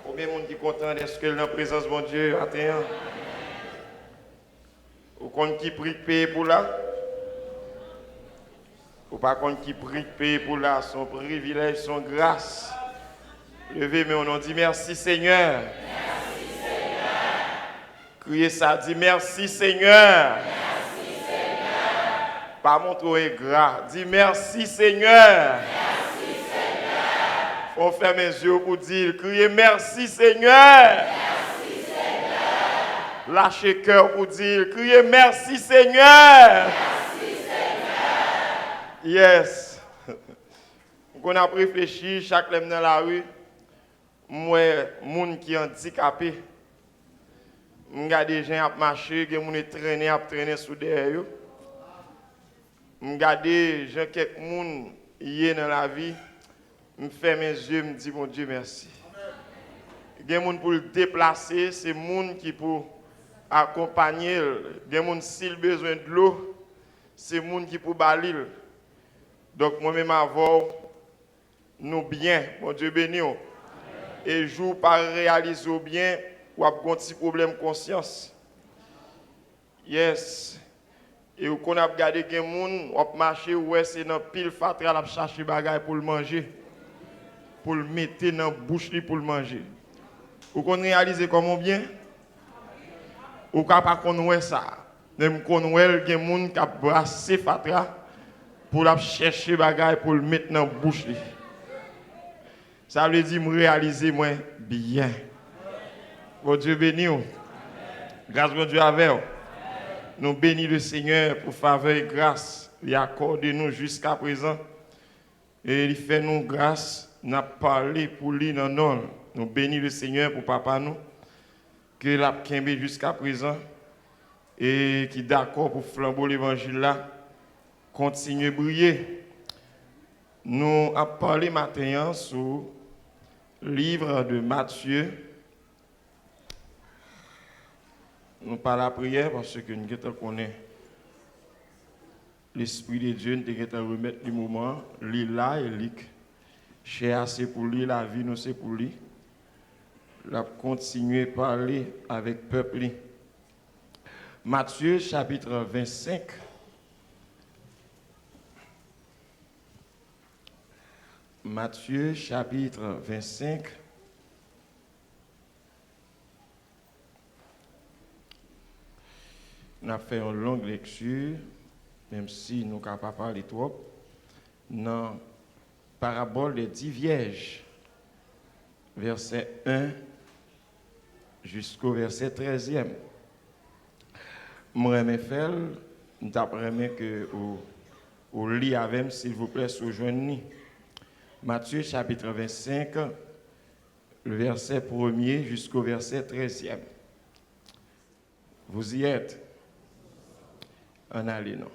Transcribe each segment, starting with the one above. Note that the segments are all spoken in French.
Combien de monde qui est content d'être dans la présence de mon Dieu matin? Ou qu'on qui prie payer pour là? Ou pas qu'on qui prie payer pour là? Son privilège, son grâce. Levez, mais on dit merci Seigneur. Merci Seigneur. Criez ça, dit merci Seigneur. Merci Seigneur. Pas montrer gras. Dis merci Seigneur. Merci Seigneur. On ferme les yeux pour dire, criez merci Seigneur. Merci Seigneur. Lâchez cœur pour dire, criez merci Seigneur. Merci Seigneur. Yes. On a réfléchi, chaque lème dans la rue, moi, moun qui handicapé, je regarde des gens qui marchent, des gens qui traînent sous derrière. Je regarde des gens qui sont dans la vie, je ferme mes yeux, je me dis, mon Dieu, merci. Il y a des gens pour le déplacer, c'est des gens qui pour accompagner, il y a des gens s'il besoin de l'eau, c'est des gens qui pour balayer. Donc, moi-même, avant, nous bien, mon Dieu béni. Et jour par réaliser bien, ou a un petit problème de conscience. Yes. Et qu'on a regardé que les gens ont marché, ouais, c'est dans pile fatra, la chercher bagay pour le manger. Pour le mettre dans la bouche pour le manger. Ou qu'on réalise comment bien? Ou qu'on pas connaître ça. Même qu'on voit que les gens qui ont brassé fatra pour la chercher bagay pour le mettre dans la bouche. Ça veut dire me réaliser moi bien. Bon Dieu béni. Grâce à Dieu avec vous. Nous bénissons le Seigneur pour faveur et grâce. Il accorde nous jusqu'à présent. Et il fait nous grâce. Nous avons parlé pour lui dans nous. Nous bénissons le Seigneur pour papa nous. Que l'a kembe jusqu'à présent. Et qui est d'accord pour flambeau l'évangile là. Continue à briller. Nous avons parlé matin sur le livre de Matthieu. Nous parlons la prière parce que nous connaissons l'Esprit de Dieu, nous devons remettre le moment, lui là et lui. Cher c'est pour lui, la vie nous c'est pour lui. Nous continuer à parler avec le peuple. Matthieu chapitre 25. Matthieu chapitre 25. On a fait une longue lecture, même si nous ne pouvons pas parler trop, dans la parabole des 10 vierges, verset 1 jusqu'au verset 13e. Je vais faire, je que vous lisez avec moi, s'il vous plaît, sous journée. Matthieu chapitre 25, le verset 1er jusqu'au verset 13e. Vous y êtes? En allant.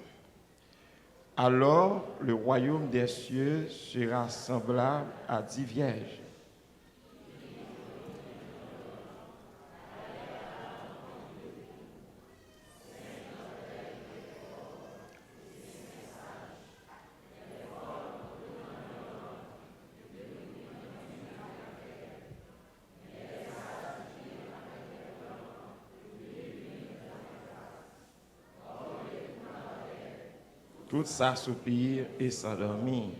Alors, le royaume des cieux sera semblable à 10 vierges. Tout ça soupire et s'endormit.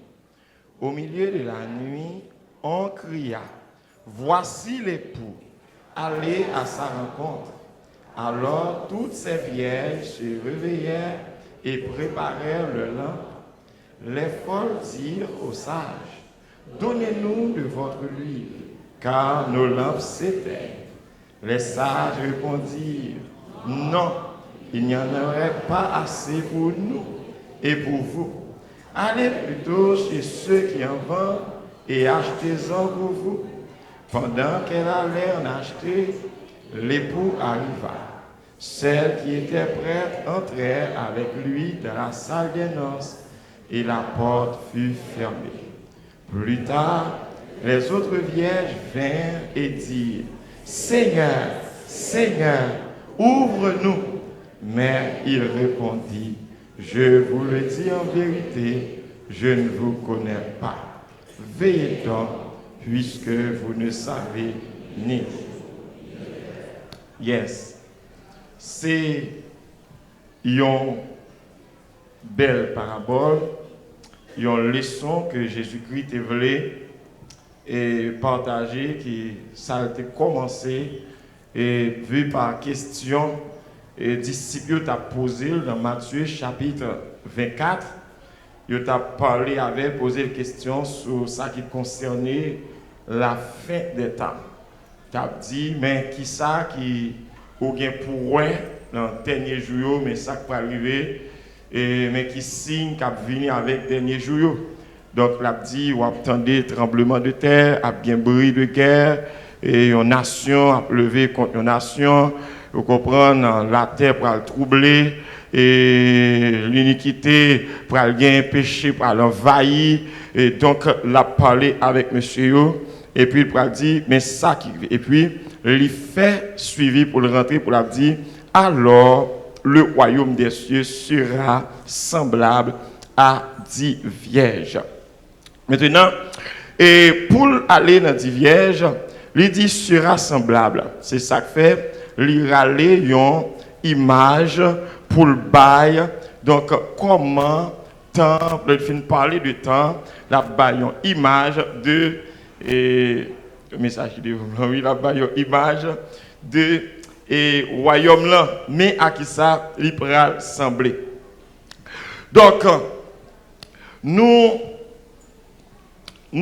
Au milieu de la nuit, on cria, « Voici l'époux, allez à sa rencontre. » Alors toutes ces vierges se réveillèrent et préparèrent le lampe. Les folles dirent aux sages, « Donnez-nous de votre huile, car nos lampes s'éteignent. » Les sages répondirent, « Non, il n'y en aurait pas assez pour nous. Et pour vous, allez plutôt chez ceux qui en vendent et achetez-en pour vous. » Pendant qu'elle allait en acheter, l'époux arriva. Celles qui étaient prêtes entrèrent avec lui dans la salle des noces et la porte fut fermée. Plus tard, les autres vierges vinrent et dirent, « Seigneur, Seigneur, ouvre-nous. » Mais il répondit, « Je vous le dis en vérité, je ne vous connais pas. Veillez donc, puisque vous ne savez ni. Yes. C'est une belle parabole, une leçon que Jésus-Christ voulait et partager, qui ça a été commencé et vu par question et disciples t'a posé dans Matthieu chapitre 24. Il t'a parlé avec, posé une question sur ça qui concernait la fin des temps. T'a dit, mais qui ça qui ou bien pour dans le dernier jour, mais ça qui peut arriver, mais qui signe qui venir avec le dernier jour. Donc, l'a dit, on attendait tremblement de terre, a bien bruit de guerre, et une nation a levé contre une nation. Vous comprenez, la terre pour le troubler, et l'iniquité pour le gain, péché pour l'envahir. Et donc, l'a parlé avec monsieur, et puis il a dit, mais ça qui. Et puis, il fait suivi pour le rentrer, pour la dire, alors le royaume des cieux sera semblable à 10 vierges. Maintenant, et pour aller dans 10 vierges, il dit sera semblable. C'est ça que fait, il râler une image pour le bail. Donc, comment temps, il finit de parler de temps, la bail une image de, et le message de oui, la bail une image de et royaume là, mais à qui ça, il pourra sembler. Donc, nous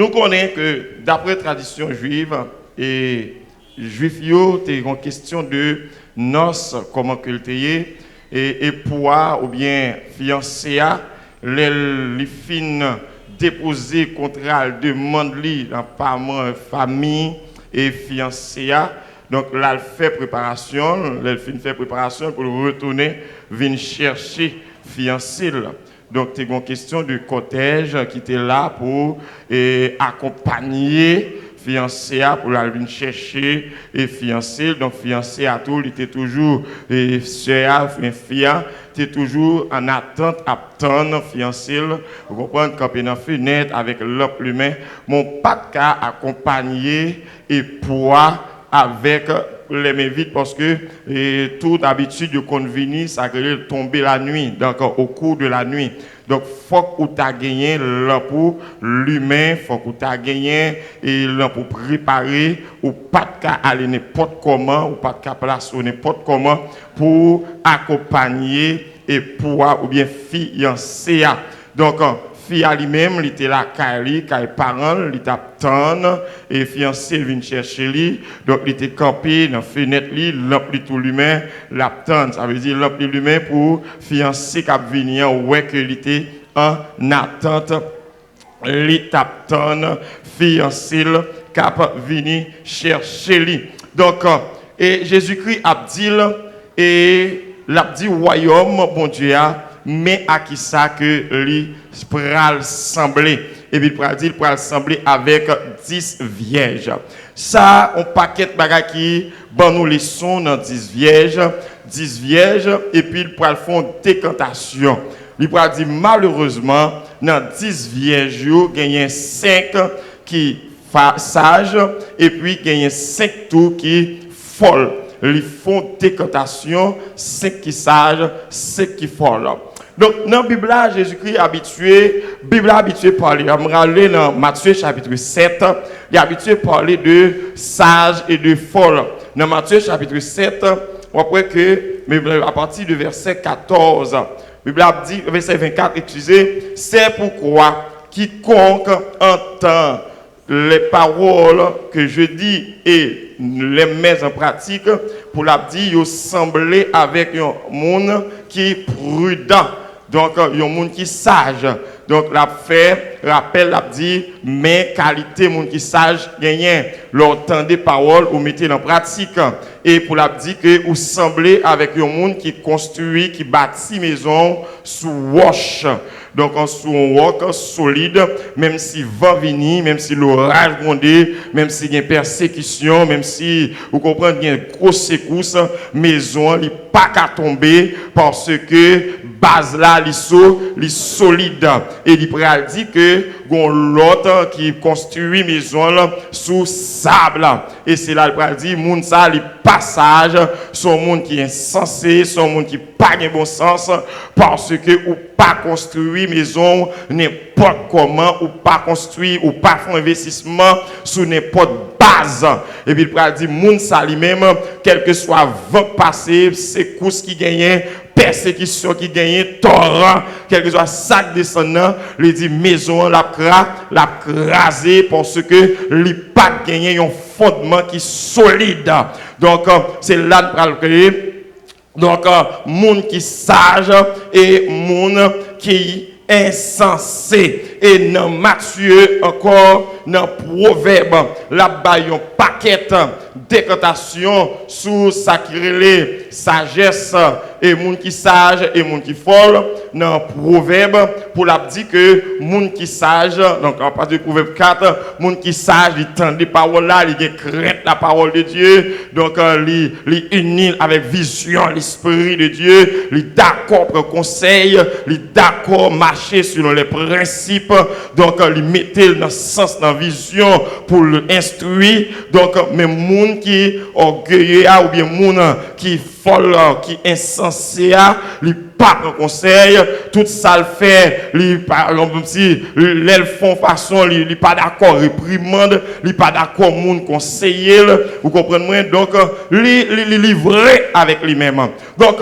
connaissons que d'après la tradition juive, et juifs, il y a une question de noces, comment cultiver, et poids ou bien fiancé, les fins déposer contrat, demande dans parlement, famille et fiancé. Donc là, elle fait préparation, elle fait préparation pour retourner, venir chercher fiancé. Donc, c'est une question de cortège qui était là pour accompagner fiancé pour aller venir chercher et fiancé. Donc, fiancé à tout, il était toujours, et sœur, fiancé, était toujours en attente, attendre fiancé. Vous comprenez, camper dans la fenêtre avec l'autre humain. Mon pas de cas accompagné et poids avec les mains vides parce que toute habitude de convenir, ça peut tomber la nuit, donc au cours de la nuit. Donc, il faut que tu aies gagné pour l'humain, il faut que tu aies gagné et pour préparer, ou pas de cas aller n'importe comment, ou pas de cas placer n'importe comment pour accompagner et pour ou bien fiancer. Donc, fille à lui-même, il était là, il parents, il était attendre et fiancé vient chercher lui. Donc il était campé dans la fenêtre lui, l'empli tout l'humain, l'attendre. Ça veut dire l'empli l'humain pour fiancé qui venir ouais que il était en attente. Il t'attend fiancé qui venir chercher lui. Donc et Jésus-Christ a dit et l'a dit royaume bon Dieu mais à qui ça que lui pral sembler et puis il pral sembler avec 10 vierges. Ça on paquet de bagages qui bon nous leçons dans 10 vierges et puis il pral font décantation. Il pral dire malheureusement dans 10 vierges il y a 5 qui sages et puis il y a 5 tout qui folles. Ils font décantation, 5 qui sages, 5 qui folles. Donc, dans la Bible, Jésus-Christ est habitué à parler. On va aller dans Matthieu chapitre 7, il est habitué à parler de sages et de folles. Dans Matthieu chapitre 7, on voit que, à partir du verset 14, la Bible dit, verset 24, excusez, c'est pourquoi quiconque entend les paroles que je dis et les met en pratique, pour la dire, il semblait avec un monde qui est prudent. Donc, il y a un monde qui est sage. Donc, la fait, rappel, la dit, mais qualité, monde qui est sage, gagnez. L'entendez paroles, ou mettez en pratique. Et pour la dire que vous semblez avec un monde qui construit, qui bâtit maison sous roche. Donc, sous un roc solide, même si vent vini, même si l'orage grondé, même s'il y a une persécution, même si, vous comprenez, il y a une grosse secousse, maison, il n'est pas qu'à tomber parce que base là, il est solide. Et il pourrait dire que que l'autre qui construit maison là, sous sable. Et c'est là le dit, moun ça, les passages, sont monde qui est insensé, sont monde qui pas de bon sens, parce que ou pas construire maison n'importe comment, ou pas construire, ou pas faire investissement sur n'importe base. Et puis il dit, moun ça lui-même, quel que soit vent passé, secousse qui gagne, persécution qui gagne, torrent, quel que soit sac descendant, il dit maison la crasé parce que il pas gagné un fondement qui est solide. Donc c'est là pour le créer. Donc monde qui sage et monde qui insensé. Et dans Matthieu encore dans Proverbe la baillon paquet décantation sous sacré sagesse et monde qui sage et monde qui folle dans Proverbe pour la dit que monde qui sage donc à partir de Proverbe 4 monde qui sage il tend des paroles là il craint la parole de Dieu donc il unit avec vision l'esprit de Dieu il d'accord pour conseil il d'accord marcher selon les principes donc il mettait dans sens dans vision pour l'instruire donc même monde qui orgueilleux ou bien monde qui folle qui insensé li pas de conseil tout ça le fait li par exemple si l'elles font façon li pas d'accord réprimande li pas d'accord monde conseiller vous comprenez moi donc li livré avec lui-même donc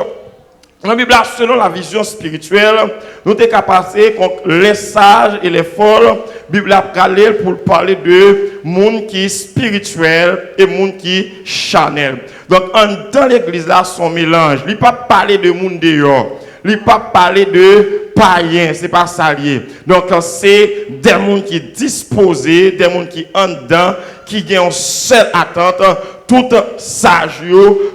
dans la Bible, selon la vision spirituelle, nous sommes capables de passer contre les sages et les folles. La Bible a parlé pour parler de monde qui est spirituel et monde qui est charnel. Donc, dans l'église, là, son mélange. Il ne pas parler de monde dehors. Il ne pas parler de païens. Ce n'est pas ça lié. Donc, c'est des mondes qui sont disposés, des mondes qui sont en dedans, qui ont une seule attente. Toute sage,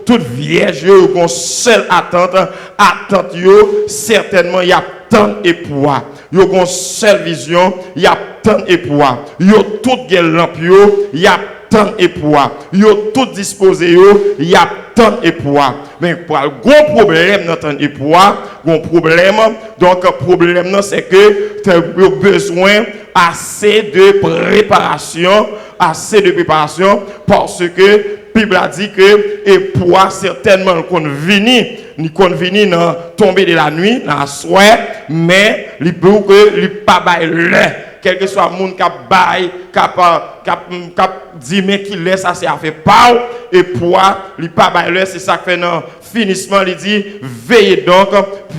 toute vierge, ont seule attente yo, certainement il y a tant et pouvoir. Yo ont seule vision, il y a tant et pouvoir. Yo tout gen lamp yo, il y a tant et pouvoir. Yo tout disposé yo, il y a tant et pouvoir. Mais pour le gros problème dans tant et pouvoir, gros problème. Donc problème non c'est que tu as besoin assez de préparation parce que la Bible a dit que et pour certainement qu'on vini dans tomber de la nuit dans la soirée mais il peut que il pas bail quel que soit monde qui dit mais qui laisse ça c'est à faire pas et pour il pas bail c'est ça que fait dans finissement il dit veillez donc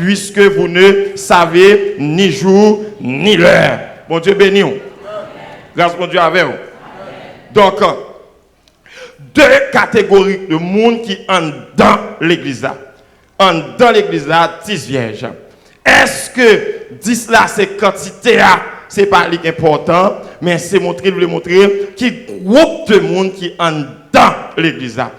puisque vous ne savez ni jour ni l'heure. Bon Dieu béni vous. Grâce mon Dieu avec vous. Donc deux catégories de monde qui sont dans l'église là. Dans l'église là, 10 vierges. Est-ce que 10 là, c'est quantité là, c'est pas important, mais c'est montrer qui groupe de monde qui sont dans l'église là.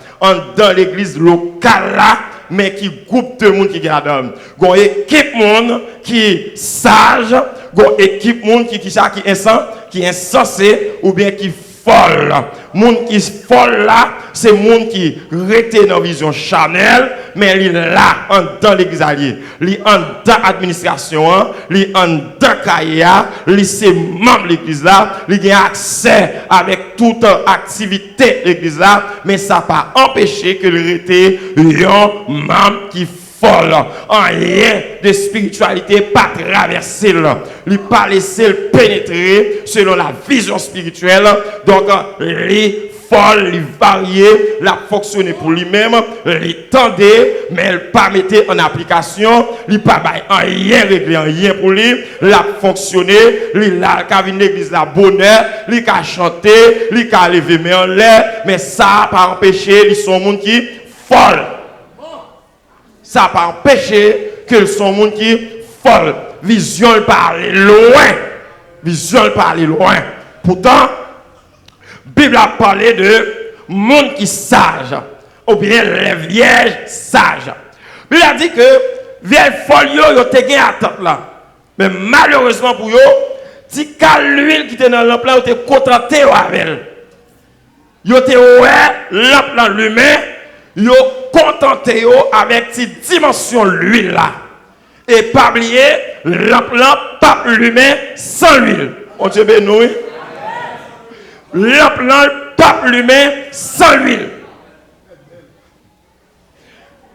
Dans l'église locale là, mais qui groupe de monde qui garde. Gon équipe monde qui sage, gon équipe monde qui est insensé ou bien qui folle. Monde qui folle là, c'est monde qui rete dans vision charnelle, mais il là dans l'église alliée, il dans administration, il dans caïa, il c'est membre l'église là, il a accès avec toute activité l'église là, mais ça pas empêché que il rete un membre qui folle, en rien de spiritualité pas traversé là. Il pas laissé le pénétrer selon la vision spirituelle. Donc les folle, il varié, la fonctionner pour lui-même, il tendait, mais elle pas mettre en application, il pas rien réglé, rien pour lui, la fonctionner, il a venir l'église la bonheur, il a chanté, il a levé mais en l'air, mais ça pas empêché, ils sont monde qui folle. Ça n'a pas empêché que son monde qui folle. Vision le parler loin. Pourtant, la Bible a parlé de monde qui sage. Ou bien les vierges sages. La Bible a dit que vieille folle yo te gen attente là. Mais malheureusement pour yo, si l'huile qui était dans lampe là, yo te contenté avec elle. Yo te lampe dans l'humain, yo contenté avec cette dimension l'huile là. Et pas oublier lampe pas l'humain sans l'huile. On Dieu béni. Lampe là, pas allumé sans l'huile.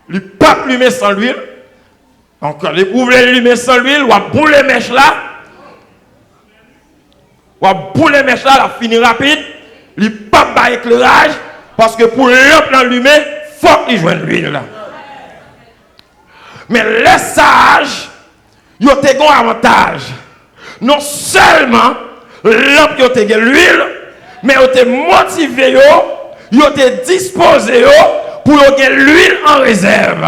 Le pas allumé sans l'huile. Donc, quand vous voulez allumer sans l'huile, ou à bouler mèche là. Ou à bouler mèche là, la fini rapide. Le pas bas éclairage. Parce que pour lampe l'allumer, il faut qu'il joigne l'huile là. Mais les sages, ils ont un avantage. Non seulement lampe ils ont l'huile, mais ils ont motivé, ils ont disposé pour avoir l'huile en réserve.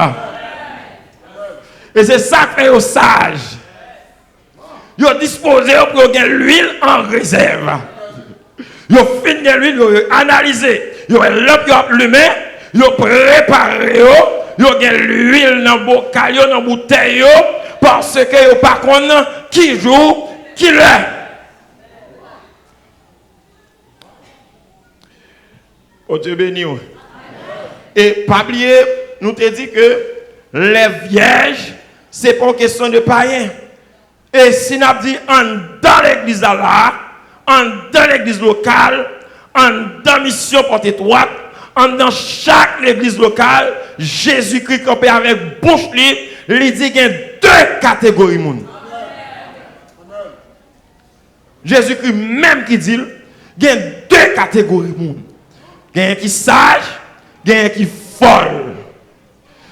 Et c'est ça que fait aux sages. Ils ont disposé pour avoir l'huile en réserve. Ils ont fini l'huile, ils ont analysé, ils ont lampe allumé, ils ont préparé, ils ont l'huile dans le bocal, dans la bouteille, parce que ils n'ont pas connu qui joue, qui l'est. Oh Dieu béni. Et pas oublier, nous te dit que les vierges, c'est pas une question de païens. Et si nous avons dit dans l'église là, dans l'église locale, dans la mission porte étroite, dans chaque église locale, Jésus-Christ campé avec bouche libre, il dit qu'il y a deux catégories de monde. Jésus-Christ même qui dit, il y a deux catégories de monde. Il y a qui sage, il y a qui folle.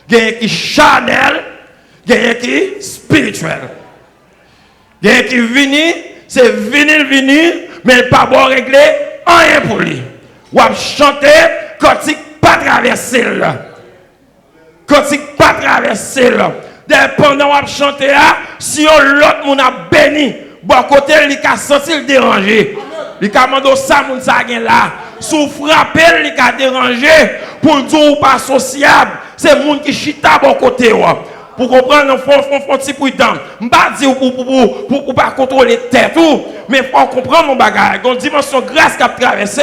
Il y a qui charnel, il y a qui spirituel. Il y a qui vini, c'est vini, mais pas bon régler, rien pour lui. Ou à chanter, quand il pas traverser là. Quand il pas traverser là. Pendant qu'on chanter là, si l'autre monde a béni, bon côté, il a senti le déranger. Il a demandé ça, moun sa gen là. Sous frapper, il a dérangé pour dire ou pas sociable. C'est le monde qui chita bon côté. Pour comprendre, il faut un petit prudent. Je ne vais pas dire pour pas contrôler tête, mais il faut comprendre mon bagage. Il y a une dimension grâce qui a traversé,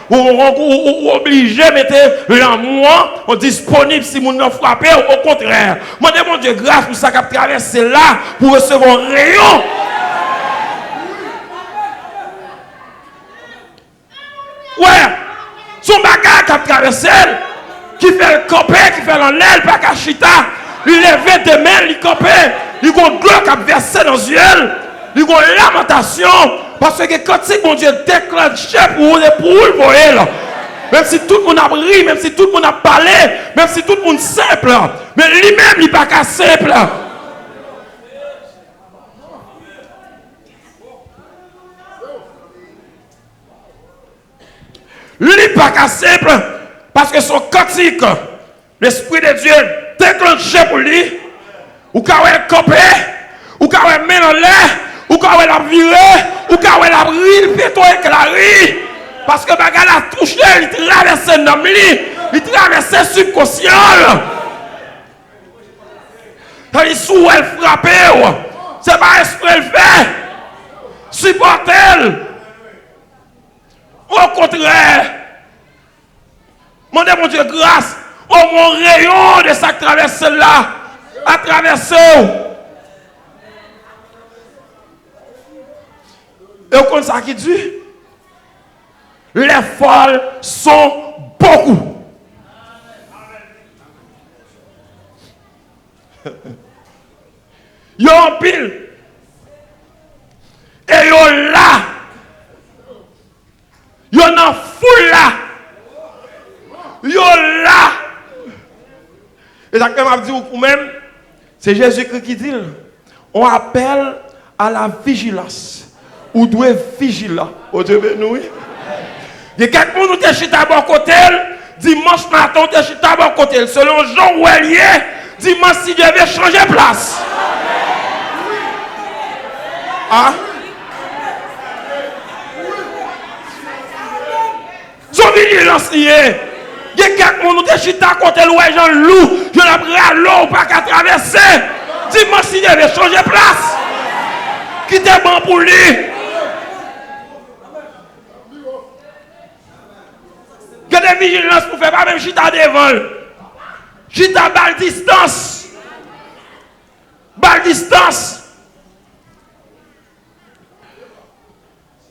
ou obligé de mettre l'amour disponible si vous n'en frappez, au contraire. Moi, je demande Dieu grâce pour ça qui a traversé là, pour recevoir un rayon. Ouais, son bagage qui a traversé, qui fait le copé, qui fait l'enlève, pas qu'à chita. Il lève des mains, il campait, il y a une gloire qui a versé dans les yeux, il y a une lamentation, parce que quand mon Dieu déclenche pour le voyer, même si tout le monde a ri, même si tout le monde a parlé, même si tout le monde est simple, mais lui-même, il n'est pas qu'à simple. Lui n'est pas qu'à simple, parce que son cantique, l'Esprit de Dieu, déclenché pour lui, ou quand elle copé, ou quand elle met en l'air, ou quand elle a viré, ou quand elle a ri, le péto et qu'elle a ri. Parce que bagarre a touché, il traversait l'homme, il traversait subconscient. Il sous elle frappait, c'est pas esprit elle fait. Supportez-le. Au contraire, demandez mon Dieu grâce. Oh mon rayon de sa traverse là, à traverser. Et au compte ça qui dit, les folles sont beaucoup. Ils ont pile. Et ils ont là. Ils ont en foule là. Ils ont là. Et ça que m'a dit ou même, c'est Jésus-Christ qui dit, on appelle à la vigilance. Ou doit vigilant. Oh Dieu béni. Il y a quelqu'un qui est chita à bon côté, dimanche matin, qui est chita à bon côté. Selon Jean Ouelier, dimanche, si Dieu veut changer place. Ah? Son vigilance liée. Il y a quelqu'un qui est chita à côté, ouais, Jean Loup, je l'ai pris à l'eau, pas qu'à traverser. Dimanche, si Dieu veut changer place. Qui était bon pour lui? Que des vigilances pour faire pas même chita devant. Chita balle distance. Balle distance.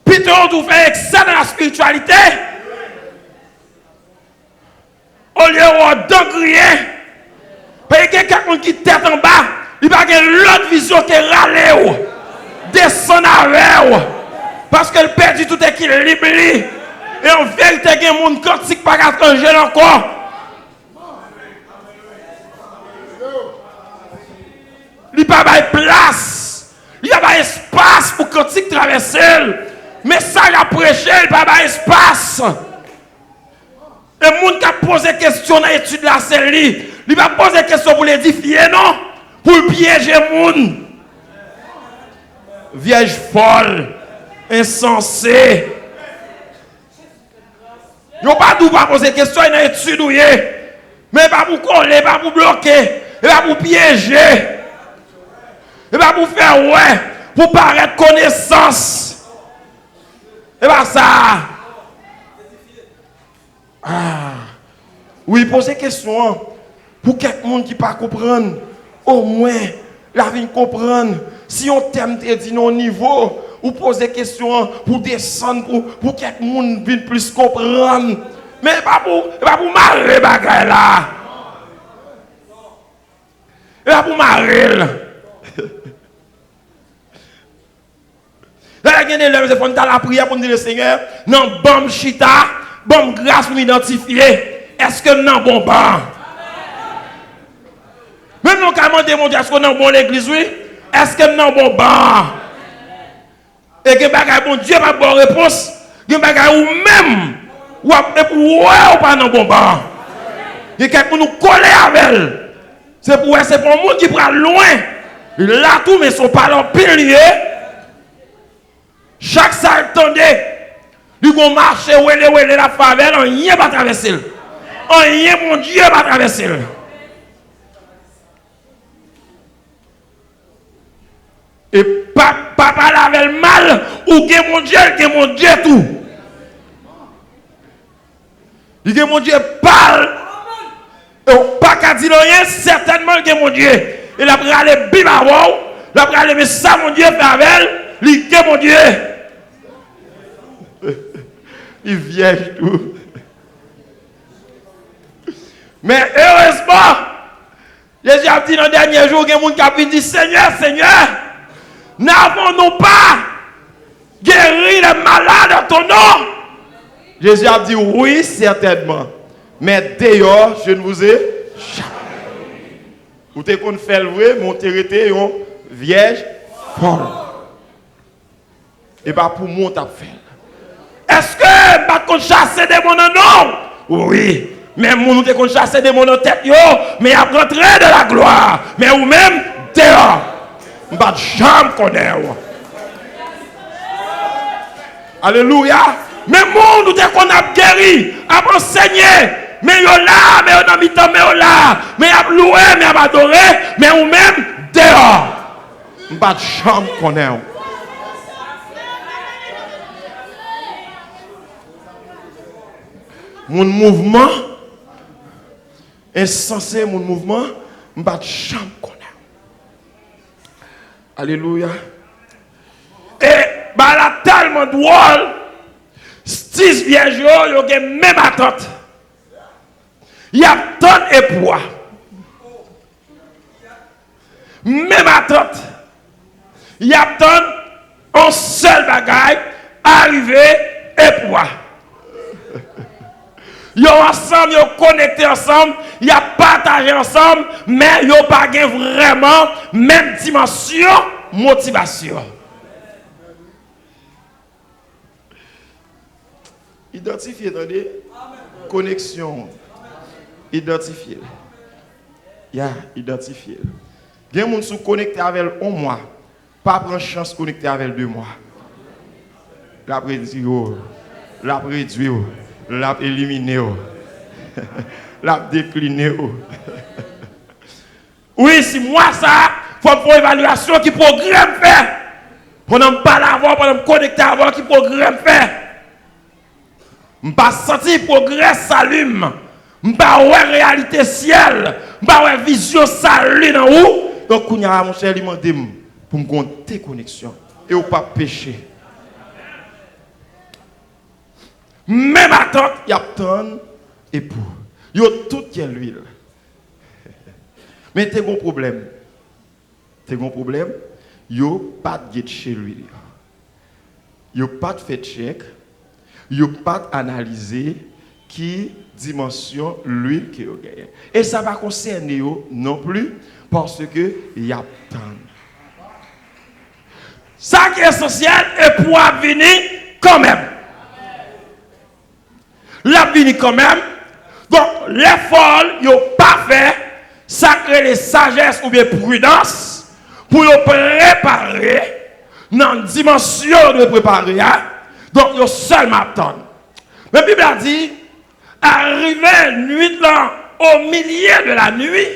Plutôt on fait excès dans la spiritualité. Au lieu de griller. Parce qu'il y a quelqu'un qui tête en bas, il va avoir l'autre vision qui râle. Descend avec. Parce qu'elle perd tout équilibre. Et en vérité, il y a un monde quantique pas changer encore. Il n'y a pas de place. Il n'y a pas d'espace pour quantique traverser. Mais ça, il a prêché, il n'y a pas d'espace. Et le monde qui a posé question dans l'étude de la série, il va poser question pour l'édifier, non? Pour piéger le monde. Vierge folle, insensée. Il n'y a pas d'où pas poser question dans l'étude, mais pas pour coller, pas pour bloquer, pas pour piéger. Et pas pour faire ouais, pour paraître connaissance. Et pas ça. Oui, poser question pour quelqu'un qui ne pas comprendre. Au moins, la vie comprendre. Si on t'aime, te dit non niveau, ou poser question pour descendre, pour quelqu'un vienne plus comprendre. Mais pas pour marrer bagay là. Et pas pour marrer. Là, il y a des élèves qui font la prière pour dire le Seigneur, non, bon chita, bon grâce pour m'identifier. Est-ce que non, bon ban? Même nous, quand on demande, est-ce que non, bon l'église, oui? Est-ce que non, bon ban? Et que bagay bon Dieu pas bonne réponse, que bagay ou même, ou pas non, bon ban. Et quelqu'un nous coller avec elle. C'est pour un monde qui prend loin. Là, tout, mais son parlant pilier. Chaque salle attendait, lui qu'on marche, la favelle, on n'y est pas traversé. On n'y est, mon Dieu, pas traversé. Et papa l'avait mal, ou que mon Dieu tout. Il que mon Dieu parle, et pas qu'à dire rien, certainement que mon Dieu. Il a pris les bibas, il a pris les ça, mon Dieu, fait avec elle, il que mon Dieu. Il vient tout. Mais heureusement, Jésus a dit dans le dernier jour, il y a des gens qui ont dit Seigneur, Seigneur, n'avons-nous pas guéri les malades en ton nom? Jésus a dit oui, certainement. Mais d'ailleurs, je ne vous ai jamais. Vous avez fait le vrai, mon territoire une vierge folle. Et pas pour moi, tu as fait. Est-ce que je vais chasser des démons non? Oui. Mais nous devons chasser des démons en tête, mais il a rentré de la gloire. Mais ou même dehors. Je ne vais jamais connaître. Alléluia. Mais nous devons guéri, a enseigné. Mais il y a là, mais on a mis temps, mais il là. Mais il a loué, mais il a adoré. Mais ou même dehors. Je ne vais jamais connaître. Mon mouvement, insensé, mon mouvement, je ne vais jamais connaître. Alléluia. Et bah là, tellement drôle, 6 vierges, il y a même attente. Il y a tant de poids. Même attente. Il y a tant un seul bagage, arriver et poids. Ils sont ensemble, ils sont connectés ensemble, ils ont partagé ensemble, mais ils n'ont pas vraiment même dimension, motivation. Identifier, attendez. Connexion. Identifier. Identifier. Il y a des gens qui sont connectés avec un mois, pas prendre chance de connecter avec 2 mois. La réduit, la réduit. L'a éliminé, l'a décliné. Oui, si moi ça, il faut une évaluation qui programme faire. Pendant que je parle avant, pendant que je connecte avant, qui programme faire. Je ne pas sentir progrès s'allume. Je ne pas voir réalité ciel. Je ne pas voir vision salut dans où. Donc, il y a mon cher, il m'a dit pour me compter connexion. Et ou pas pécher. Même attente, il y a ton époux. Il y a tout qui est l'huile. Mais tu as un problème. Tu as un problème. Il n'y a pas de guide chez l'huile. Il n'y a pas de fait check. Il n'y a pas d'analyser qui dimension l'huile qui a gagné. Et ça va concerner eux non plus parce que il y a tant. Ça qui est essentiel est pour venir quand même. La venir quand même. Donc les folles, ils n'ont pas fait sacré les sagesse ou bien prudence pour le préparer dans la dimension de préparer. Donc ils seulement attendent. Mais la Bible a dit, arrivé nuit là, au milieu de la nuit,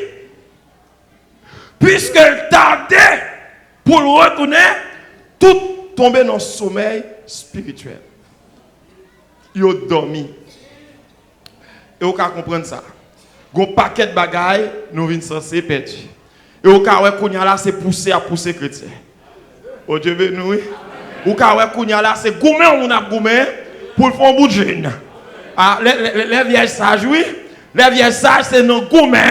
puisqu'elle tardait pour le retourner, tout tombait dans le sommeil spirituel. Ils ont dormi. Et vous pouvez comprendre ça. Il y a un paquet de bagailles, nous venons censés perdre. Et vous pouvez là, c'est pousser à pousser chrétien. Oh Dieu veut nous. Vous pouvez là, c'est goumer ou n'a goumer pour faire un bout de jeûne. Ah, les vieilles sages, oui. Les vieilles sages, c'est nos goumer.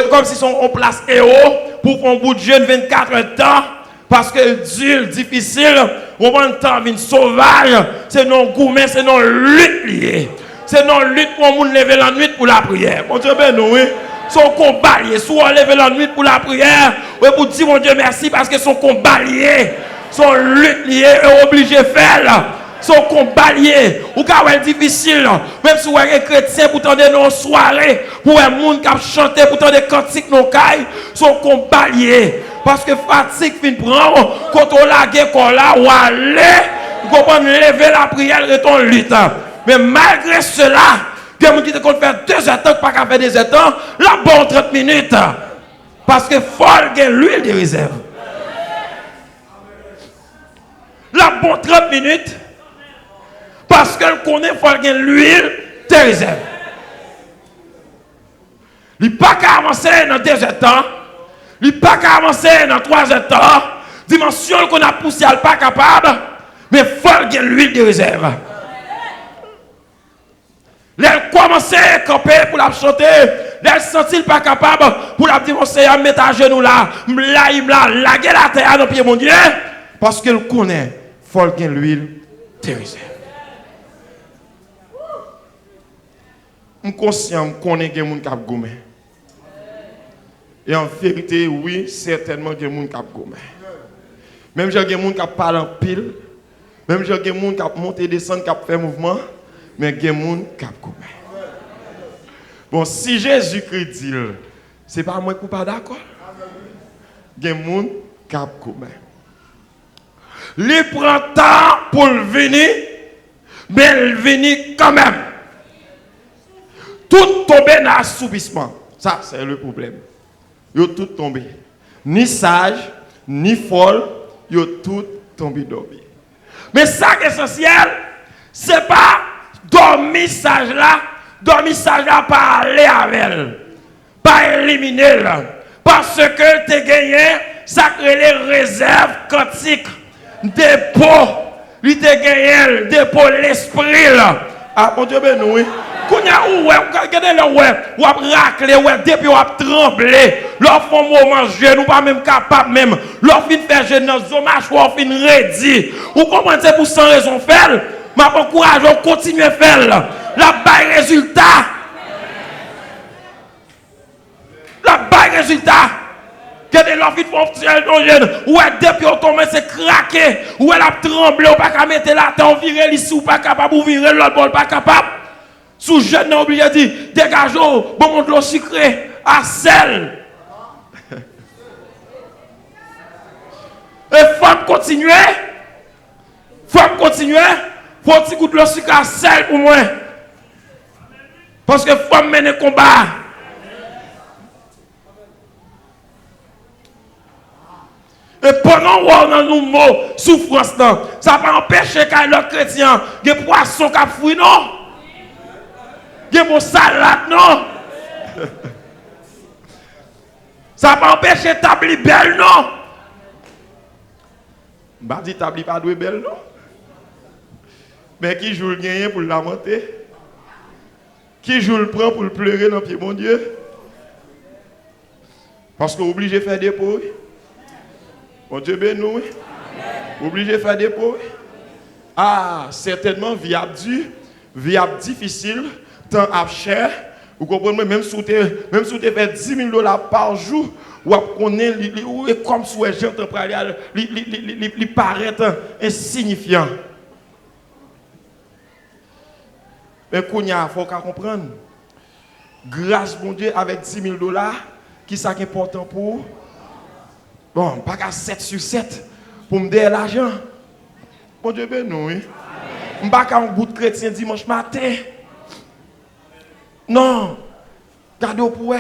Comme si sont en place et haut pour faire un bout de jeûne 24 heures de temps. Parce que dur, difficile, on prend le temps, une sauvage, c'est non gourmet, c'est non lutte lié. C'est non lutte pour on lever la nuit pour la prière. Mon Dieu, ben nous, oui. Son combat lié. Soit on lever la nuit pour la prière, ou pour dire mon Dieu merci parce que son combat lié, son lutte lié, est obligé de faire. Son combat lié, ou quand c'est difficile, même si vous êtes chrétien pour tendre nos soirées, pour un monde qui a chanté, pour tendre des cantiques nos cailles, son combat lié. Parce que fatigue fin prendre, quand on la guerre qu'on là, ou aller, vous comprenez, lever la prière et ton lutte. Mais malgré cela, il y a des gens qui comptent faire 2 heures, pas qu'à faire des heures, la bonne 30 minutes. Parce que faut gagner l'huile de réserve. La bonne 30 minutes. Parce qu'elle connaît faut gagner l'huile de réserve. Il n'y a pas qu'à avancer dans 2 heures temps. Il n'y a pas qu'à avancer dans 3 heures temps. Dimension qu'on a poussé, elle n'est pas capable. Mais il faut gagner l'huile de réserve. Elle commence à camper pour la chanter. Elle sentit pas capable pour la dire à mettre à genoux là. La gueule à terre dans pied mon Dieu. Parce qu'elle connaît. Faut qu'il y ait l'huile de réserve. Je suis conscient qu'on est des gens qui ont gommé. Et en vérité, oui, certainement des gens qui ont gommé. Même j'ai des gens qui parlent en pile. Même j'ai des gens qui ont monté et descendu, qui ont fait mouvement. Mais il y a des gens qui ont gommé. Bon, si Jésus-Christ dit, ce n'est pas moi qui ne suis pas d'accord. Il y a des gens qui ont gommé. Il prend temps pour venir, mais il vient quand même. Tout tombé dans l'assoupissement. Ça, c'est le problème. Ils ont tout tombé. Ni sage, ni folle, ils ont tout tombé dormi. Mais ça qui est essentiel, ce n'est pas dormir sage là, pas aller avec elle, pas éliminer elle. Parce que tu as gagné, ça crée les réserves quantiques, dépôt, il t'a gagné, dépôt l'esprit là. Ah, mon Dieu, ben oui. Quand vous regardez le web, vous raclez, depuis vous tremblé, leur font moment jeune, ou pas même capable même, leur fin faire jeune dans zoomage, ou fin rédi. Vous comprenez, c'est pour sans raison faire, mais encourage à continuer à faire. La baille résultat. La baille résultat. Que de leur vie font jeune, ou depuis vous tombez, c'est craqué, ou elle a tremblé, ou pas qu'à mettre la tête, virer l'ici, ou pas capable, ou virer l'autre bol, pas capable. Sous jeune, n'a oublié de dire, dégageons, bon, mon de l'eau sucrée, à sel. Et faut continuer. Faut continuer. Faut un petit coup de l'eau sucrée à sel pour moi. Parce que faut mener le combat. Et pendant qu'on a nos mots, souffrance, ça va empêcher qu'un autre chrétien, des poissons qui fouillent, non? Il y a mon salade, non? Ça va empêcher d'établir belle, non? Je ne dis pas d'établir belle, non? Mais qui joue le gagner pour le lamenter? Qui joue le prend pour le pleurer dans le pied, mon Dieu? Parce qu'on est obligé de faire des pauvres. Mon Dieu béni. Obligé de faire des pauvres. Ah, certainement, vie difficile, temps à cher. Vous comprenez, même si vous fait 10 000 dollars par jour, ou comme si les gens paraissent insignifiants. Mais il faut comprendre. Grâce, mon Dieu, avec 10 000 dollars, qui est important pour? Bon, pas qu'à 7 sur 7 pour me donner l'argent. Mon Dieu, ben non, oui. Je ne suis pas qu'à un bout de chrétien dimanche matin. Non. Gardez au pouvoir.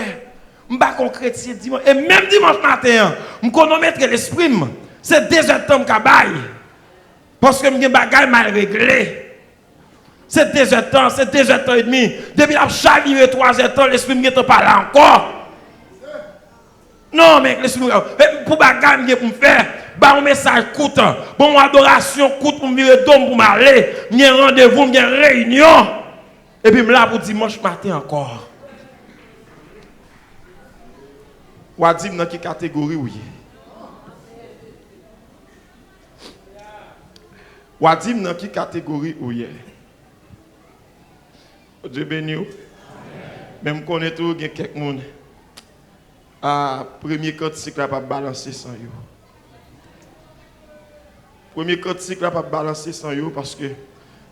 Je ne suis pas qu'un chrétien dimanche. Et même dimanche matin, je connais mettre l'esprit. C'est 2 heures de temps que je parce que je suis mal réglé. C'est 2 heures de temps, c'est 2 heures de temps et demi. Depuis la chaviré 3 heures de temps, l'esprit ne pas là encore. Non, mais l'esprit pour bagarre pour me faire, un message coûte, bon adoration coûte pour me virer d'homme pour m'aller, j'ai rendez-vous, j'ai réunion. Et puis là pour dimanche matin encore. Ou a dit dans quelle catégorie oui. Ou a dit dans quelle catégorie oui. Dieu béni. Même qu'on est tout, il y a quelques monde. Ah, premier cantique là pas balancer sans yo. Premier cantique là pas balancer sans yo parce que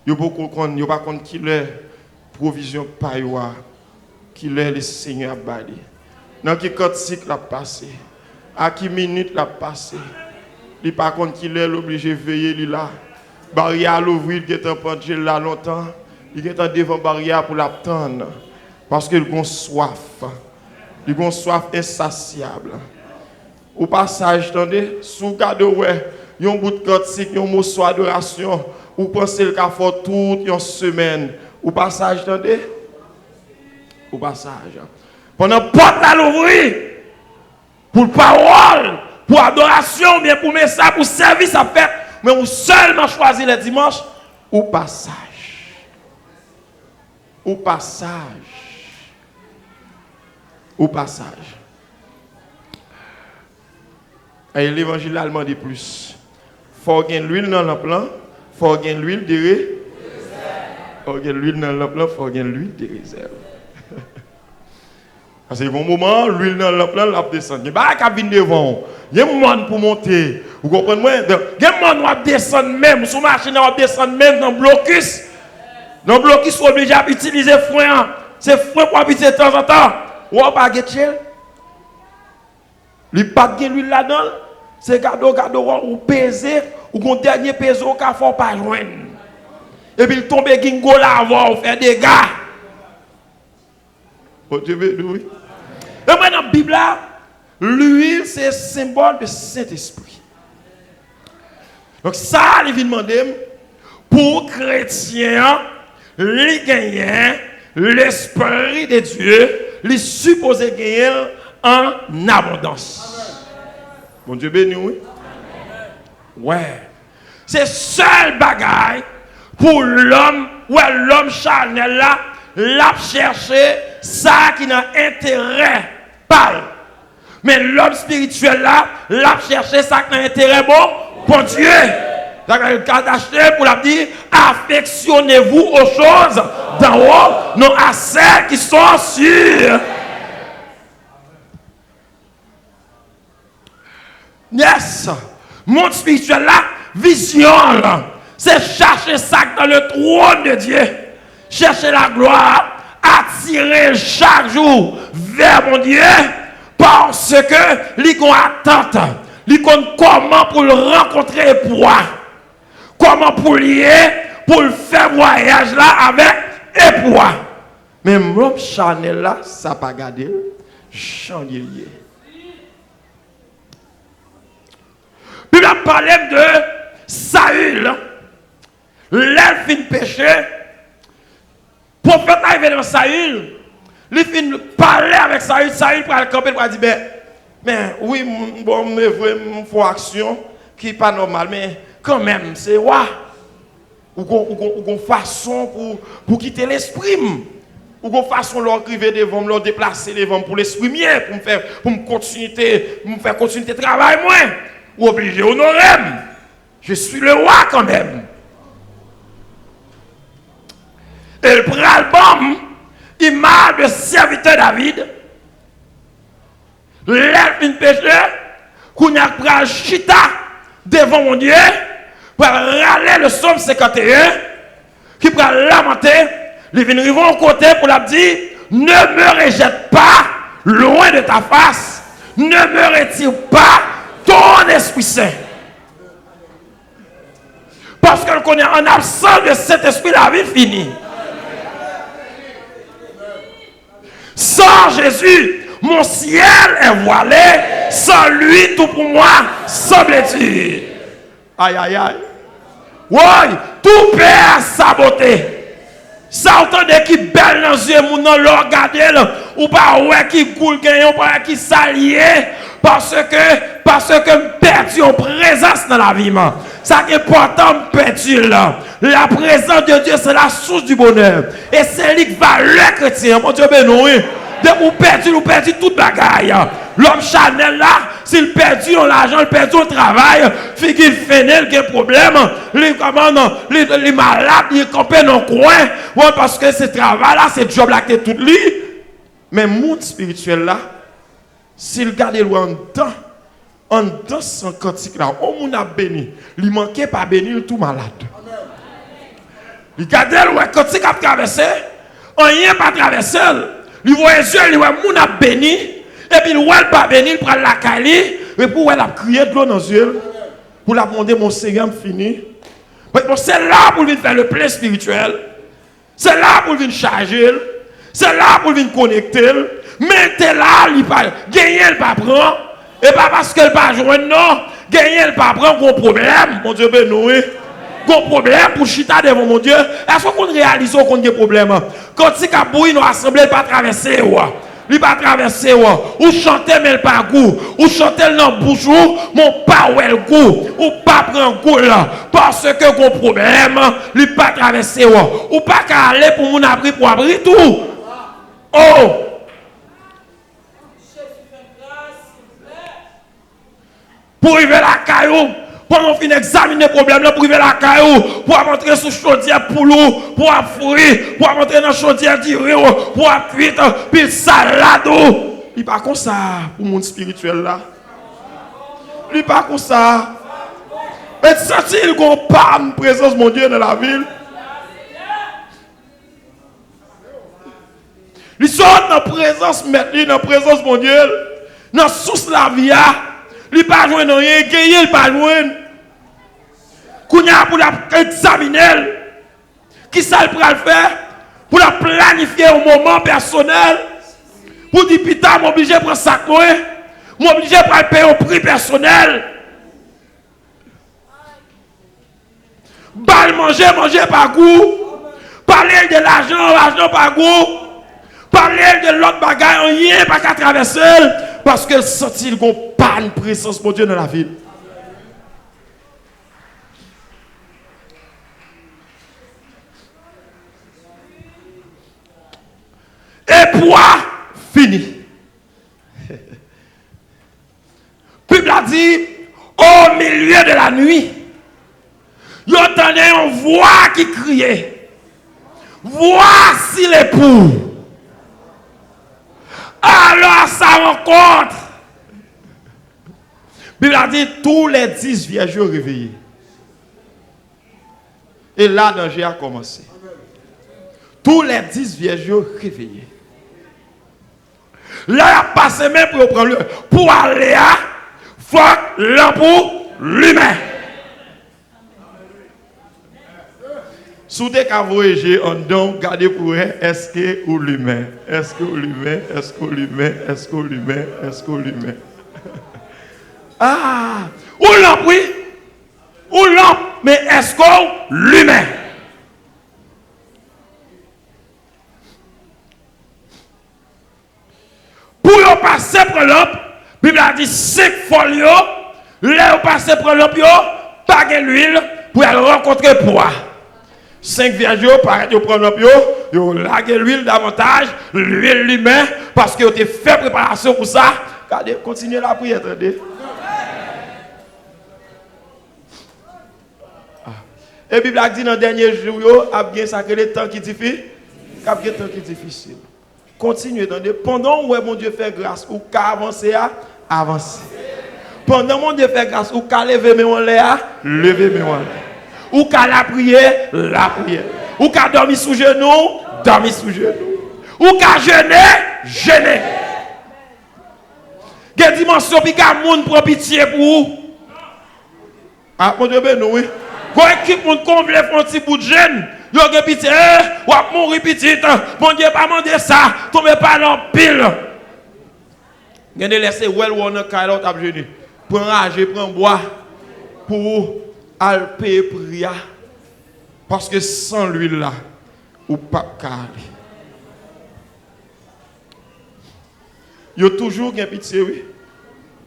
yo beaucoup connait, yo pas connait qui leur provision pa yo, qui leur le Seigneur a bali. Dans qui cantique là passé, à qui minute là passé. Il pas connait qui leur obligé veiller li là. Barrière l'ouvrir, il est en pendule là longtemps. Il est en devant barrière pour l'attendre parce qu'il a soif. Il a soif insatiable. Au passage, attendez, sous cadeau, ouais, il y a un bout de cantique, il y a un mot soit adoration, ou pensez le qu'a fait toute une semaine. Au passage, attendez, au passage. Pendant porte à l'ouvrir, pour parole, pour adoration, bien pour message, pour service à faire, mais on seulement choisir le dimanche, au passage. Au passage. Au passage. Et l'évangile allemand dit plus. Faut gagner l'huile dans le plan, faut gagner l'huile de réserve. Faut gagner l'huile dans le plan, faut gagner l'huile de réserve. Parce que bon moment, l'huile dans le plan, la descend. Il n'y a pas qu'à venir devant. Il y a un monde pour monter. Vous comprenez moi? Il y a un monde qui va descendre même. Sur machine, va descendre même dans le blocus. Dans le blocus, on est obligé d'utiliser frein. C'est frein pour habiter de temps en temps. Ou on va gâcher. Il n'y a pas de l'huile là-dedans. C'est cadeau, ou peser, ou un dernier peso qu'il ne faut pas joindre. Et puis il tombe gingo là avant, on fait des gars. Oh, Dieu veut, oui. Et moi dans la Bible, l'huile c'est symbole de Saint-Esprit. Donc ça, il vient demander pour chrétiens, les gagnants, l'Esprit de Dieu, les supposés gagner en abondance. Bon Dieu béni, oui. Ouais. C'est seul bagaille pour l'homme, ouais, l'homme charnel là, l'a chercher ça qui n'a intérêt pas. Mais l'homme spirituel là, l'a chercher ça qui n'a intérêt bon Dieu. Le cas d'acheter pour la dire, affectionnez-vous aux choses d'en haut, non à celles qui sont sûres. Yes, monde spirituel là, vision là, c'est chercher ça dans le trône de Dieu, chercher la gloire, attirer chaque jour vers mon Dieu, parce que lui qu'on attente, lui qu'on comment pour le rencontrer et comment pour lier, pour le faire voyage là avec époux. Même robe Chanel là, ça pas gardé, chandelier. Puis il a parlé de Saül. L'elfe fin péché. Le prophète arrivé dans Saül. Il fin parler avec Saül. Saül pour le camper pour dire mais oui, bon, mais il faut action qui n'est pas normale, mais quand même, c'est roi. ou une façon pour quitter l'esprit. Ou une façon de arriver devant me, de déplacer devant pour l'esprit mien, pour me faire continuer de travail moi. Ou obligé d'honorer. Je suis le roi quand même. Et le pral image de serviteur David, lève une pécheur, qu'on a pris chita devant mon Dieu, pour râler le psaume 51, qui pour lamenter, les vont au côté pour la dire, ne me rejette pas loin de ta face, ne me retire pas ton Esprit Saint. Parce que qu'on est en absence de cet esprit, la vie finie. Sans Jésus, mon ciel est voilé. Sans lui, tout pour moi semble-t-il. Aïe, aïe, aïe. Oui, tout perd sa beauté. Ça entendait qui belle dans les yeux, mon nom, le regarder, ou pas ouais qui coule, ou pas qui s'allie, parce que perdu en présence dans la vie. Ça qui est important, perdu là. La présence de Dieu, c'est la source du bonheur. Et c'est lui qui va le chrétien. Mon Dieu, ben oui. Vous perdu toute bagaille. L'homme Chanel là, s'il perdu l'argent, il perdu le travail, fait qu'il fait des problèmes, il est malade, il est campé dans le coin, ouais, parce que ce travail là, ce job là qui est tout lui. Mais le monde spirituel là, s'il garde loin en dedans son cantique là, on moun a béni, il manquait pas béni, tout malade. Il garde loin cantique a traversé, rien pas traversé. Il voit les yeux, il voit moun a béni, et puis il voit pas béni, il prend la cali, et pour il a crié de l'eau dans les yeux, pour la demander mon Seigneur fini. C'est là pour lui faire le plein spirituel, c'est là pour lui charger, c'est là pour lui connecter, mais t'es là, il pas gagner, il pas prendre, et pas parce qu'elle pas joindre, non, gagner, il pas prendre, gros problème, mon Dieu béni. Gros problème pour chita devant mon Dieu. Est-ce qu'on réalise qu'on a des problèmes? Quand si Kabouy nous assemblé, pas traverser, il pas traverser, ou chanter mais il pas goût, ou chanter dans bouche, mon pas ou le goût, ou pas prendre goût là, parce que gros problème, il pas traverser, ou pas qu'à aller pour mon abri pour abri tout. Oh! Pour arriver la caillou. Pour on finir examiner le problème là, pour arriver à la caillou, pour rentrer sous chaudière pour l'eau, pour affourir, pour rentrer dans la chaudière d'iré, pour cuire, puis salade. Il n'est pas comme ça pour le monde spirituel là. Il n'est pas comme ça. Mais sentir qu'on parle de présence de mon Dieu dans la ville. Il sort dans la présence, maintenant, dans la présence de mon Dieu, dans la source de la vie. Il n'est pas joué dans rien, il n'est pas joué. Pour l'examiner, qui ça il pourra le faire? Pour la planifier au moment personnel. Pour dire, putain, je suis obligé de prendre ça, je suis obligé de payer au prix personnel. Bal manger par goût. Parler de l'argent par goût. Parler de l'autre bagaille, rien pas qu'à traverser. Parce que sentit qu'on pas une présence de Dieu dans la ville. Et poids fini. Bible a dit, au milieu de la nuit, il entendait une voix qui criait, voici l'époux. Alors sa rencontre. Bible a dit tous les 10 vierges réveillés. Et là, le danger a commencé. Tous les 10 vierges réveillés. Là, il a passé même pour prendre le. Pour aller à. Faut l'amour l'humain. Sous des cas voyager, on donc garder pour elle, est-ce que ou l'humain? Est-ce que l'humain? Est-ce que l'humain? Est-ce que l'humain? Est-ce que l'humain? Ah! Ou l'homme, oui! Ou l'homme, mais est-ce que l'humain? Pour passer pour l'homme, la Bible a dit 5 folios, là, passer pour l'homme, pas de l'huile, pour aller rencontrer poids. 5 vierges, pareil, ils prennent l'eau, ils laguent l'huile davantage, l'huile lui-même, parce qu'ils ont fait préparation pour ça. Regardez, continuez la prière, attendez. Et la Bible a dit dans le dernier jour, il y a bien sacré le temps qui est difficile. Il y a bien temps qui est difficile. Continuez, attendez. Pendant où mon Dieu fait grâce, ou qu'à avancer, avancer. Pendant mon Dieu fait grâce, ou qu'à lever mes mains en l'air, lever mes mains en l'air. Ou qu'à la prière, la prière. Ou qu'à dormir sous genoux, dormir sous genoux. Ou qu'à jeûner, jeûner. Quelle dimension, puis qu'à moun pour pitié pour vous. Ah, mon Dieu, ben nous, oui. Quand équipe moun comble un petit bout de jeûne, yo gen pitié, ou à mourir petit, mon Dieu pas mandé ça, tombez pas dans pile. Gen de laisser well ou on a kailot ap jeûner. Prends rage, prends bois pour al payer priya. Parce que sans l'huile là, ou pas calé. Yo toujours gen pitié oui.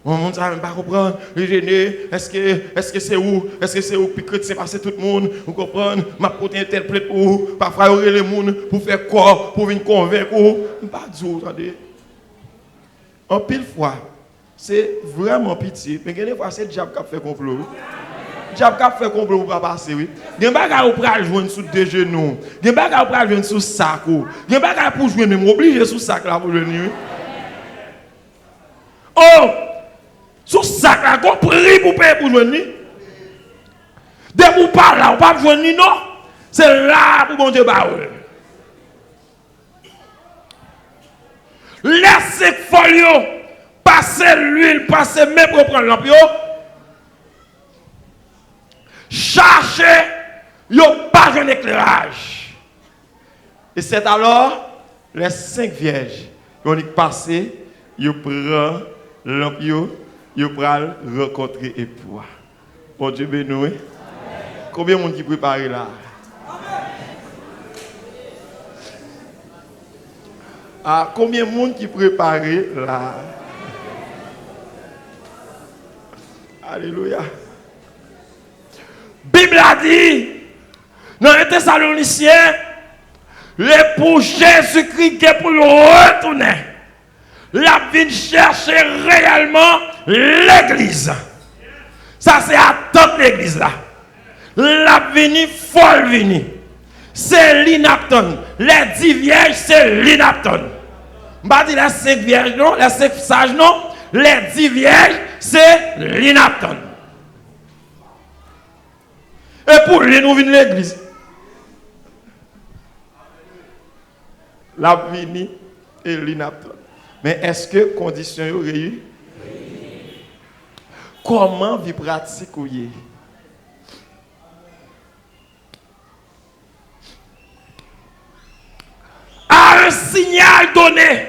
On ne sait même pas comprendre, le gêné, est-ce que c'est où? Est-ce que c'est où? Puis que c'est passé tout le monde, vous comprenez? Ma protéine telle plaide pour vous, parfois il y a les gens pour faire quoi, pour venir convaincre vous. Pas du tout, attendez. En pile fois, c'est vraiment pitié, mais des fois c'est le diable qui a fait complot. Le diable qui a fait complot pour pas passer, oui. Il y a des bagages pour jouer sous deux genoux, il y a des bagages pour jouer sous sac, il y a des bagages pour jouer même obligé sous sac là pour venir. Oh! Sous sac là, qu'on prie pour payer pour joindre. Dès que vous parlez là, on ne peut pas joindre non. C'est là pour bon Dieu baoule. Laissez folio, passez l'huile, passez même pour prendre l'empio. Cherchez, il n'y a pas un éclairage. Et c'est alors les 5 vierges qui ont passé, ils prennent l'empio. Yo pral rencontrer époux. Bon Dieu béni. Combien de monde qui prépare là? Ah, combien de monde qui prépare là? Alléluia. Bible a dit dans les Thessaloniciens, l'époux Jésus-Christ qui est pour le retourner. La vie chercher réellement l'église. Ça c'est à toute l'église là. La vie folle vini. C'est l'inapton. Les 10 vierges c'est l'inapton. Je ne dis pas les 5 vierges non, les 5 sages non. Les 10 vierges c'est l'inapton. Et pour lui nous venons l'église. La vie et l'inapton. Mais est-ce que conditions sont réunies? Comment vous pratiquez? À un signal donné,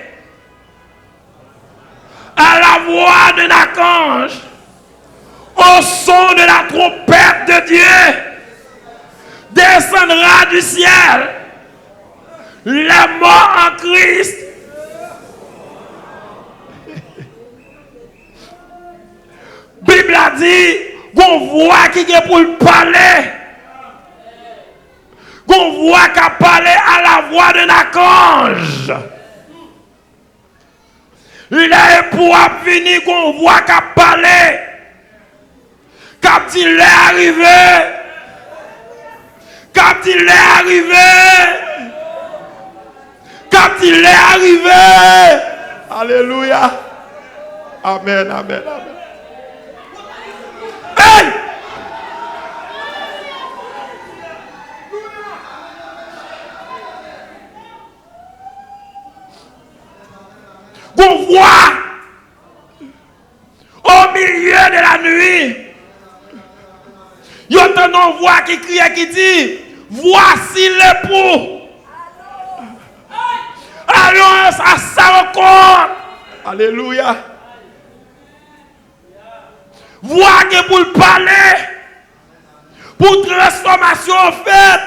à la voix d'un archange, au son de la trompette de Dieu, descendra du ciel les morts en Christ. Bible a dit qu'on voit qui est pour le parler. Qu'on voit qu'à parler à la voix d'un archange. Là pour venir qu'on voit qu'à parler. Quand il est arrivé. Quand il est arrivé. Quand il est arrivé. Alléluia. Amen, amen, amen. Hey! Qu'on voit au milieu de la nuit, il y a une voix qui crie et qui dit, voici l'époux. Allons à sa rencontre. Alléluia. Voix qui est pour le parler, pour transformation en fait,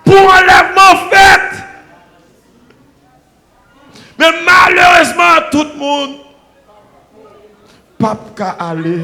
pour enlèvement fait. Mais malheureusement, tout le monde, pas qu'à aller.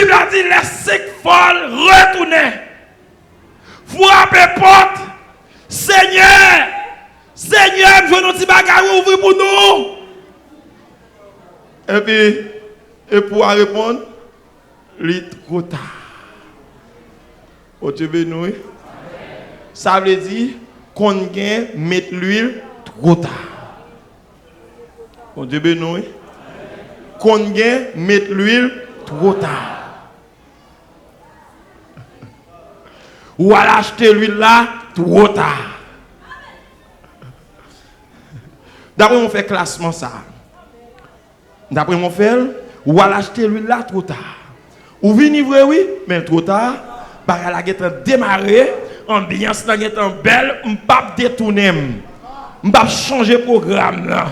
Bible a dit les 5 folles retournaient. Frappez porte. Seigneur, Seigneur, je nous dis bagarre ouvrir pour nous. Et puis, et pour répondre, il est trop tard. Oh Dieu béni. Ça veut dire qu'on gagne mettre l'huile trop tard. Oh Dieu béni. Qu'on gagne mettre l'huile trop tard. Ou à l'acheter l'huile là trop tard. D'après mon fait classement ça. D'après mon fait, ou à l'acheter l'huile là trop tard. Ou venir vrai oui, mais trop tard. Bah la guette démarrer, ambiance la guette belle, m'pas détourner. M'pas changer programme là.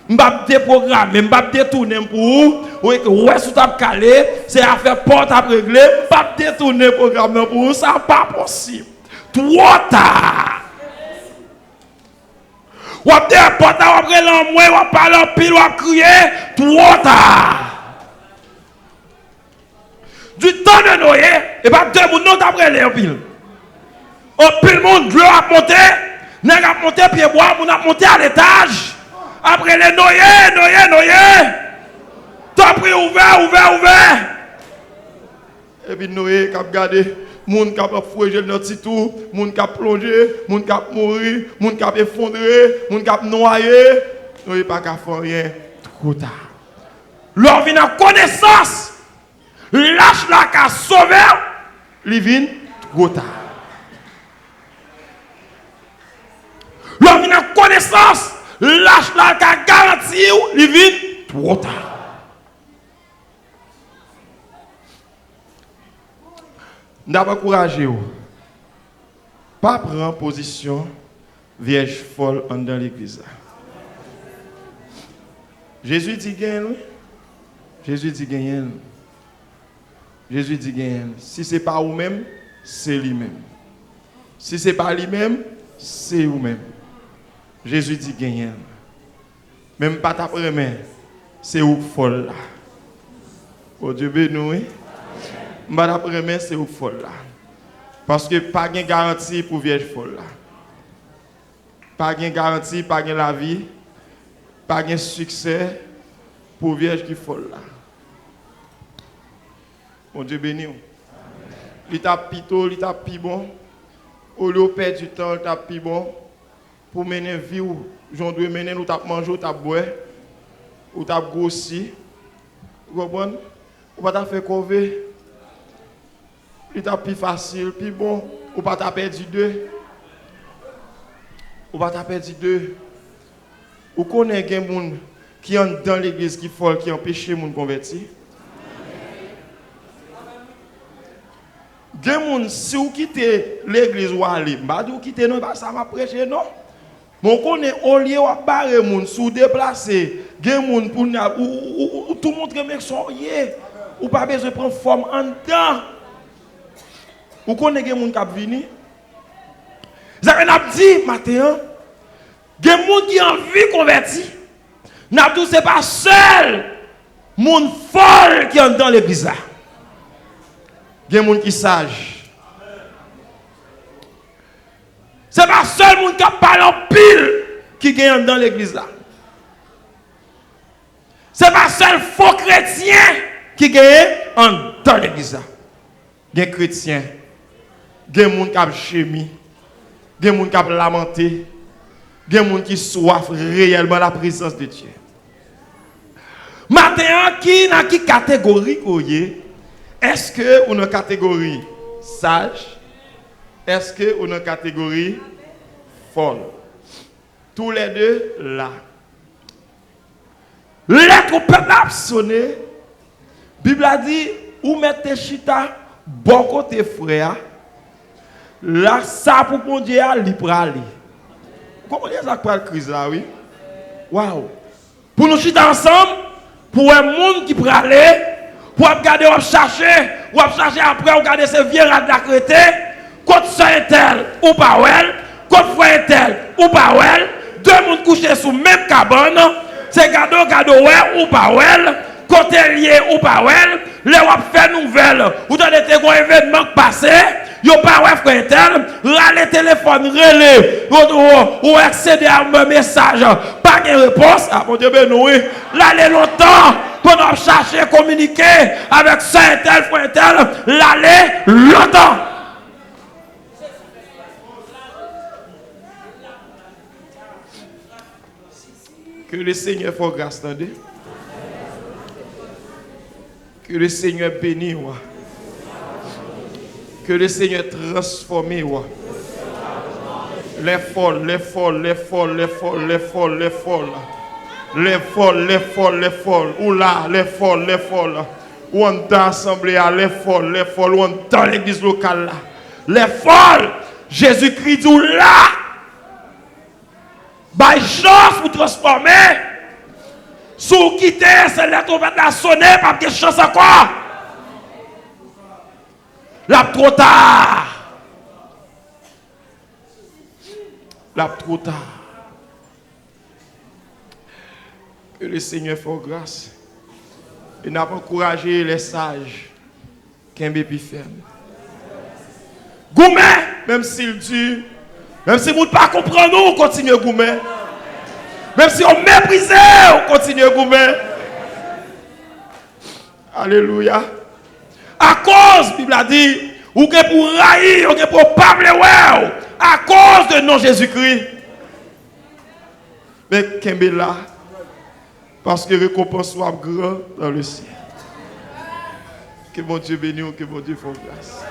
M'pas déprogrammer, m'pas détourner pour ouais que ouais sous t'a calé, c'est affaire porte à régler, m'pas détourner programme là pour ça pas possible. Trop tard. Ou ap de porte ou après l'envoyer, ou ap parler en pile, ou ap crier, trop tard. Du temps de Noé, et pas deux moun non d'après les en pile. En pile monde, l'eau a monté, nèg a monté pied bois, moun a monté à l'étage. Après les Noé. T'as pris ouvert. Et puis Noé a gardé. Moun k'ap foueger notre titou, moun k'ap plonger, moun k'ap mourir, moun k'ap effondrer, moun k'ap noyer. Noé pas qu'à faire rien trop tard. L'or vient en connaissance. Lâche la qu'a sauvé, il vient trop tard. L'or vient en connaissance. Lâche la qu'a garanti, il vient trop tard. N'a pas encouragé. Pas prendre position vierge folle dans l'église. Jésus dit gagne. Jésus dit gagne. Jésus dit gagne. Si ce n'est pas vous-même, c'est lui-même. Si ce n'est pas lui-même, c'est vous-même. Jésus dit gagne. Même pas ta première, c'est vous folle là. Oh Dieu béni. Madame première c'est au folle là. Parce que pas de garantie pour vierge folle là. Pas de garantie, pas de la vie, pas de succès pour vierge qui folle là. Mon Dieu béni. Il t'a pito, il t'a pi bon. Au lieu de perdre du temps, il t'a pi bon pour mener vie ou j'en dois mener ou t'a manger ou t'a boire ou t'a grossi. Vous comprenez? Ou pas t'a fait cover. Il t'a plus facile, plus bon, ou pas t'a perdu deux. Ou pas t'a perdu deux. Ou connaît des gens qui sont dans l'église qui folle, qui empêchent les gens de convertir. Des gens, si vous quittez l'église ou allez, vous quittez non, ça m'a prêché non. Mais on connaît au lieu de barrer les gens, sous déplacer, des gens pour ou tout le monde qui sont ou pas besoin de prendre forme en dedans. Vous connaissez des gens qui sont venus? Vous avez dit, matin, des gens qui ont envie de convertir. Ce n'est pas seul monde folle qui est dans l'église. Des gens qui sont sages. Ce n'est pas seul monde qui parle en pile qui est dans l'église. Ce n'est pas seul faux chrétien qui est dans l'église. Des chrétiens. Des gens qui ont chémi, des gens qui ont lamenté, des gens qui soif réellement la présence de Dieu. Maintenant, dans quelle catégorie est-ce que on a une catégorie sage? Est-ce que on a une catégorie folle? Tous les deux là. L'être peuple a sonné. La Bible a dit, ou mettez chita, bon côté frère. Là, ça pour mon Dieu, il peut aller. Comment est-ce que la crise là, oui? Waouh! Pour nous chuter ensemble, pour un monde qui peut aller, pour regarder, on chercher après, on regarder ces vieux rats d'acrété, quand ça est tel ou pas elle, quand frère est tel ou pas elle, deux mondes couchés sous même cabane, c'est gado ouais ou pas elle, côté lié ou pas ouais, les wap fait nouvelle, ou dans des événements passé, yo pas ouais frère tel, là les téléphones relais, ou accéder à un message, pas de réponse, ah mon Dieu ben oui, là les longtemps, pour nous chercher communiquer avec ça et tel frère tel, là les longtemps. Que le Seigneur fasse grâce, attendez. Que le Seigneur bénisse. Que le Seigneur transforme. Les folles, les folles, les folles, les folles, les folles, les folles. Les folles, les folles, les folles. Ou là, les folles, les folles. Ou on est assemblée à les folles, ou on est dans l'église locale là. Les folles. Jésus-Christ dit là. By chance pour transformer. Si vous quittez, c'est la trompette la sonner, pas de chance encore. La trop tard. La trop tard. Que le Seigneur fasse grâce. Et n'a pas encouragé les sages qui ont plus ferme. Goumé, même s'il dit, même si vous ne pas comprendre, on continue goumé. Même si on méprise, on continue goumé. Alléluia. À cause, la Bible a dit, ou que pour raïr, ou que pour pas bleuer, à cause de nom Jésus-Christ. Mais Kembe là, parce que récompense soit grand dans le ciel. Que mon Dieu bénisse, que mon Dieu fasse grâce.